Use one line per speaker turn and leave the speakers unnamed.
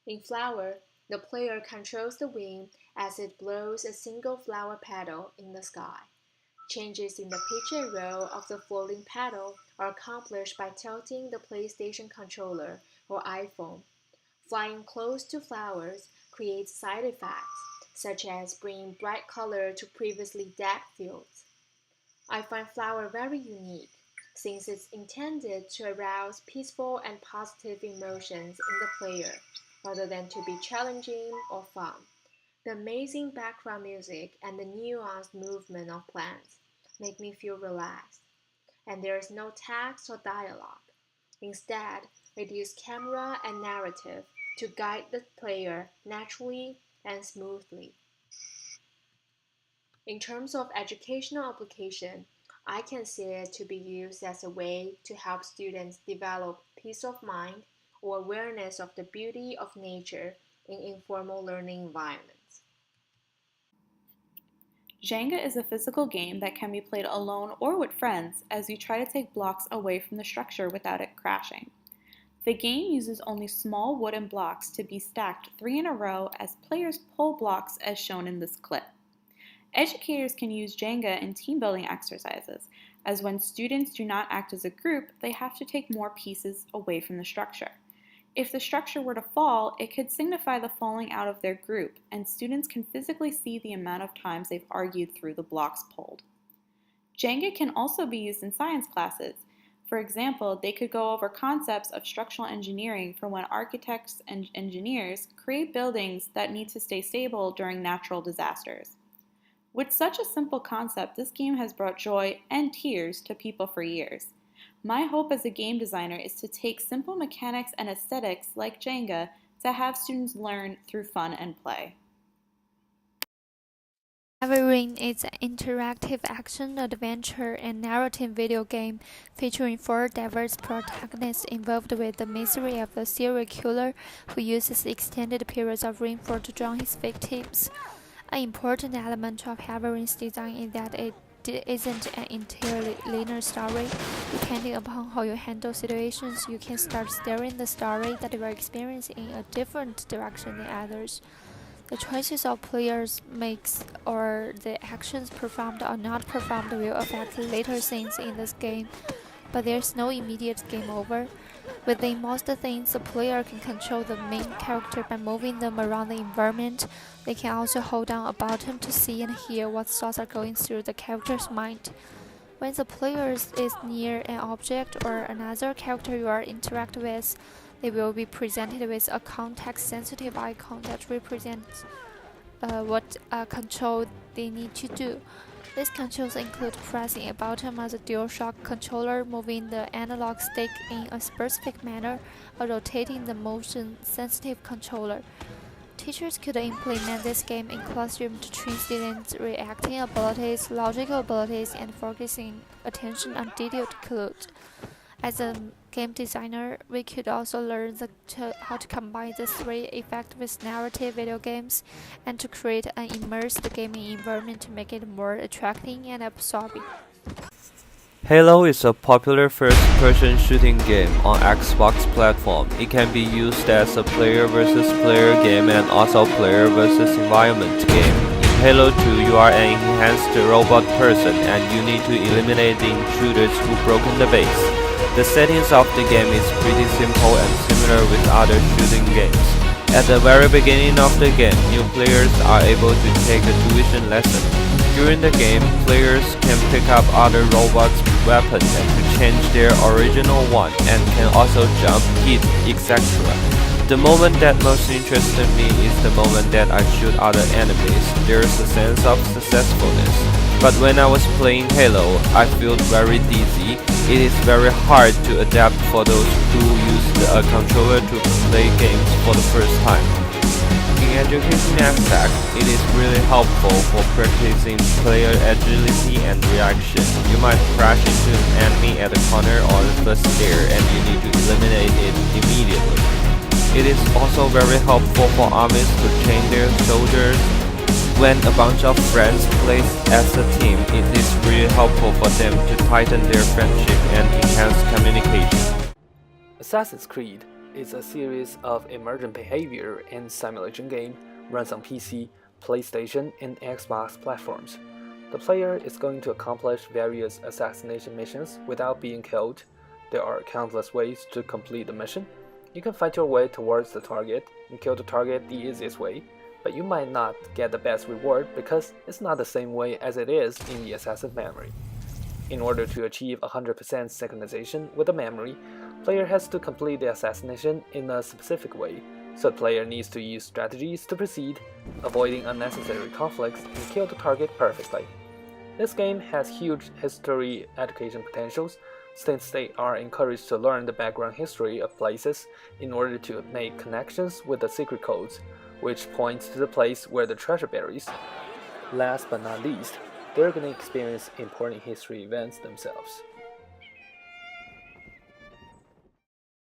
In Flower, the player controls the wind as it blows a single flower petal in the sky. Changes in the pitch and roll of the floating petal are accomplished by tilting the PlayStation controller or iPhone. Flying close to flowers creates side effects, such as bringing bright color to previously dead fields. I find Flower very unique, since it's intended to arouse peaceful and positive emotions in the player, rather than to be challenging or fun. The amazing background music and the nuanced movement of plants make me feel relaxed, and there is no text or dialogue. Instead, it uses camera and narrative to guide the player naturally and smoothly. In terms of educational application, I can see it to be used as a way to help students develop peace of mind or awareness of the beauty of nature in informal learning environments.
Jenga is a physical game that can be played alone or with friends as you try to take blocks away from the structure without it crashing. The game uses only small wooden blocks to be stacked 3 in a row as players pull blocks as shown in this clip. Educators can use Jenga in team building exercises, as when students do not act as a group, they have to take more pieces away from the structure. If the structure were to fall, it could signify the falling out of their group, and students can physically see the amount of times they've argued through the blocks pulled. Jenga can also be used in science classes. For example, they could go over concepts of structural engineering for when architects and engineers create buildings that need to stay stable during natural disasters. With such a simple concept, this game has brought joy and tears to people for years. My hope as a game designer is to take simple mechanics and aesthetics like Jenga to have students learn through fun and play.
Neverring is an interactive action, adventure, and narrative video game featuring 4 diverse protagonists involved with the misery of a serial killer who uses extended periods of rainfall to drown his victims. An important element of Nevering's design is that it isn't an entirely linear story. Depending upon how you handle situations, you can start steering the story that you are experiencing in a different direction than others. The choices of players makes or the actions performed or not performed will affect later scenes in this game, but there's no immediate game over. Within most things, the player can control the main character by moving them around the environment. They can also hold down a button to see and hear what thoughts are going through the character's mind. When the player is near an object or another character you are interact with, they will be presented with a context-sensitive icon that represents what control they need to do. These controls include pressing a button on the DualShock controller, moving the analog stick in a specific manner, or rotating the motion-sensitive controller. Teachers could implement this game in classroom to train students' reacting abilities, logical abilities, and focusing attention on detailed clues. As a game designer, we could also learn how to combine these 3 effects with narrative video games and to create an immersed gaming environment to make it more attracting and absorbing.
Halo is a popular first-person shooting game on Xbox platform. It can be used as a player versus player game and also player versus environment game. In Halo 2, you are an enhanced robot person and you need to eliminate the intruders who broken the base. The settings of the game is pretty simple and similar with other shooting games. At the very beginning of the game, new players are able to take a tuition lesson. During the game, players can pick up other robots' weapons and to change their original one and can also jump, hit, etc. The moment that most interested me is the moment that I shoot other enemies. There is a sense of successfulness. But when I was playing Halo, I felt very dizzy. It is very hard to adapt for those who use a controller to play games for the first time. In education aspect, it is really helpful for practicing player agility and reaction. You might crash into an enemy at the corner or the first stair and you need to eliminate it immediately. It is also very helpful for armies to train their soldiers. When a bunch of friends plays as a team, it is really helpful for them to tighten their friendship and enhance communication.
Assassin's Creed is a series of emergent behavior and simulation game runs on PC, PlayStation, and Xbox platforms. The player is going to accomplish various assassination missions without being killed. There are countless ways to complete the mission. You can fight your way towards the target and kill the target the easiest way, but you might not get the best reward because it's not the same way as it is in the assassin's memory. In order to achieve 100% synchronization with the memory, player has to complete the assassination in a specific way, so the player needs to use strategies to proceed, avoiding unnecessary conflicts and kill the target perfectly. This game has huge history education potentials since they are encouraged to learn the background history of places in order to make connections with the secret codes, which points to the place where the treasure berries. Last but not least, they're going to experience important history events themselves.